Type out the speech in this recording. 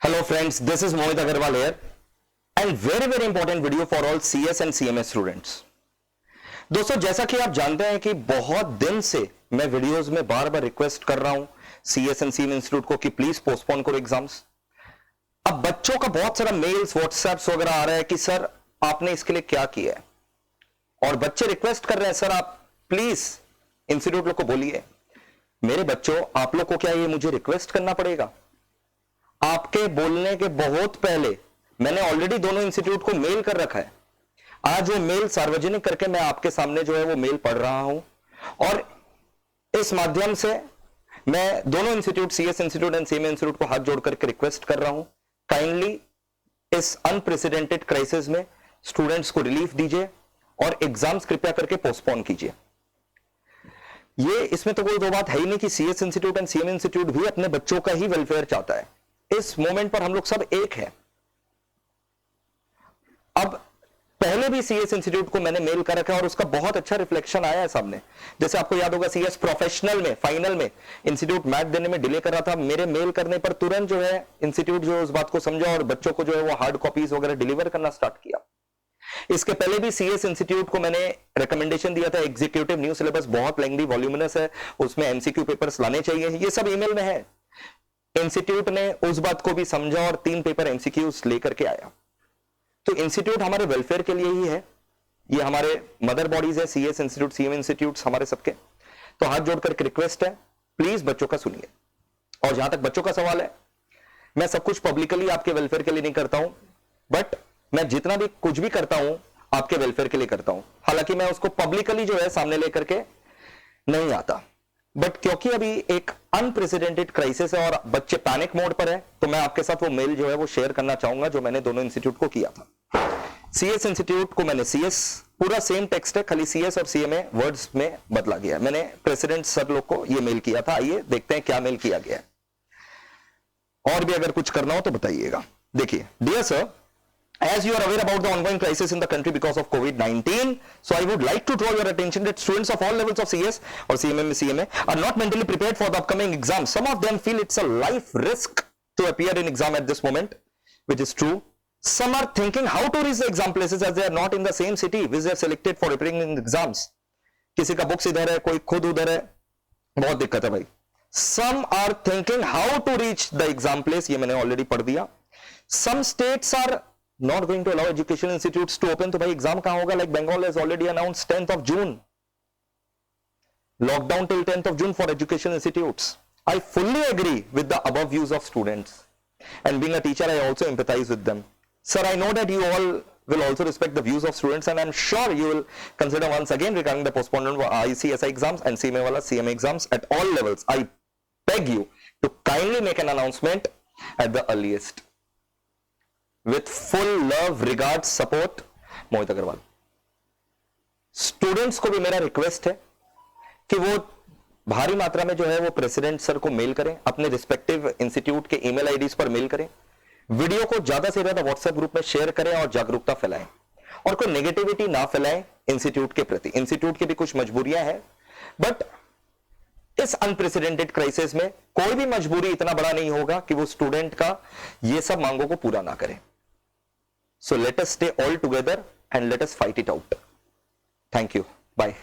Hello friends, this is Mohit Agarwal here and very important video for all CS and CMA students. दोस्तों जैसा कि आप जानते हैं कि बहुत दिन से मैं वीडियोस में बार बार रिक्वेस्ट कर रहा हूं CS and CMA इंस्टीट्यूट को कि प्लीज पोस्टपोन करो एग्जाम्स। अब बच्चों का बहुत सारा मेल्स व्हाट्सएप्स वगैरह आ रहा है कि सर आपने इसके लिए क्या किया है, और बच्चे रिक्वेस्ट कर रहे हैं सर आप प्लीज इंस्टीट्यूट लोग को बोलिए। मेरे बच्चों, आप लोग को क्या ये मुझे रिक्वेस्ट करना पड़ेगा? आपके बोलने के बहुत पहले मैंने ऑलरेडी दोनों इंस्टीट्यूट को मेल कर रखा है। आज वो मेल सार्वजनिक करके मैं आपके सामने जो है वो मेल पढ़ रहा हूं, और इस माध्यम से मैं दोनों institute CS institute and CMA institute को हाथ जोड़ करके रिक्वेस्ट कर रहा हूं, काइंडली इस अनप्रेसिडेंटेड क्राइसिस में स्टूडेंट्स को रिलीफ दीजिए और एग्जाम्स कृपया करके पोस्टपोन कीजिए। ये इसमें तो कोई दो बात है ही नहीं कि CS institute and CMA institute भी अपने बच्चों का ही वेलफेयर चाहता है। इस मोमेंट पर हम लोग सब एक हैं। अब पहले भी CS इंस्टीट्यूट को मैंने मेल कर रखा है और उसका बहुत अच्छा रिफ्लेक्शन आया है सामने। जैसे आपको याद होगा CS प्रोफेशनल में फाइनल में इंस्टीट्यूट मैथ देने में डिले कर रहा था, मेरे मेल करने पर तुरंत जो है इंस्टीट्यूट जो उस बात को समझा और बच्चों को जो है वो हार्ड कॉपीज वगैरह डिलीवर करना स्टार्ट किया। इसके पहले भी CS इंस्टीट्यूट को मैंने रिकमेंडेशन दिया था, एग्जीक्यूटिव न्यू सिलेबस बहुत लेंथी वॉल्यूमिनस है, उसमें MCQ पेपर्स लाने चाहिए, ये सब ईमेल में है। इंस्टीट्यूट ने उस बात को भी समझा और 3 पेपर MCQs लेकर के आया। तो इंस्टीट्यूट हमारे वेलफेयर के लिए ही है, ये हमारे मदर बॉडीज है, CS इंस्टीट्यूट CMA इंस्टीट्यूट हमारे सबके। तो हाथ जोड़कर रिक्वेस्ट है, प्लीज बच्चों का सुनिए। और जहां तक बच्चों का सवाल है, मैं सब कुछ पब्लिकली आपके वेलफेयर के लिए नहीं करता हूं, बट मैं जितना भी कुछ भी करता हूं आपके वेलफेयर के लिए करता हूं। हालांकि मैं उसको पब्लिकली जो है सामने लेकर के नहीं आता, बट क्योंकि अभी एक अनप्रेसिडेंटेड क्राइसिस है और बच्चे पैनिक मोड पर है, तो मैं आपके साथ वो मेल जो है वो शेयर करना चाहूंगा जो मैंने दोनों इंस्टीट्यूट को किया था। CS इंस्टीट्यूट को मैंने CS पूरा सेम टेक्स्ट है, खाली CS और CMA वर्ड्स में बदला गया। मैंने प्रेसिडेंट सर लोग को ये मेल किया था। आइए देखते हैं क्या मेल किया गया है। और भी अगर कुछ करना हो तो बताइएगा। देखिए, dear sir, as you are aware about the ongoing crisis in the country because of COVID-19, so I would like to draw your attention that students of all levels of CS or CMA are not mentally prepared for the upcoming exam. Some of them feel it's a life risk to appear in exam at this moment, which is true. Some are thinking how to reach the exam places as they are not in the same city which they have selected for appearing in exams. किसी का books इधर है, कोई खुद उधर है, बहुत दिक्कत है भाई। Some are thinking how to reach the exam place, ये मैंने ऑलरेडी पढ़ दिया। Some states are not going to allow educational institutes to open, तो भाई एग्जाम कहां होगा? Like Bengal has already announced 10th of June lockdown till 10th of June for educational institutes. I fully agree with the above views of students, and being a teacher I also empathize with them. Sir, I know that you all will also respect the views of students, and I'm sure you will consider once again regarding the postponement of ICAI exams and CMA wala CMA exams at all levels. I beg you to kindly make an announcement at the earliest. With full love, regards, support, Mohit Agarwal. Students को भी मेरा request है कि वो भारी मात्रा में जो है वो प्रेसिडेंट सर को मेल करें, अपने रिस्पेक्टिव इंस्टीट्यूट के ईमेल आईडीज पर मेल करें, वीडियो को ज्यादा से ज्यादा व्हाट्सएप ग्रुप में शेयर करें और जागरूकता फैलाएं, और कोई नेगेटिविटी ना फैलाएं इंस्टीट्यूट के प्रति। इंस्टीट्यूट की भी कुछ मजबूरियां हैं, बट इस अनप्रेसिडेंटेड क्राइसिस में कोई भी मजबूरी इतना बड़ा नहीं होगा कि वो स्टूडेंट का ये सब मांगों को पूरा ना करे। So let us stay all together and let us fight it out. Thank you. Bye.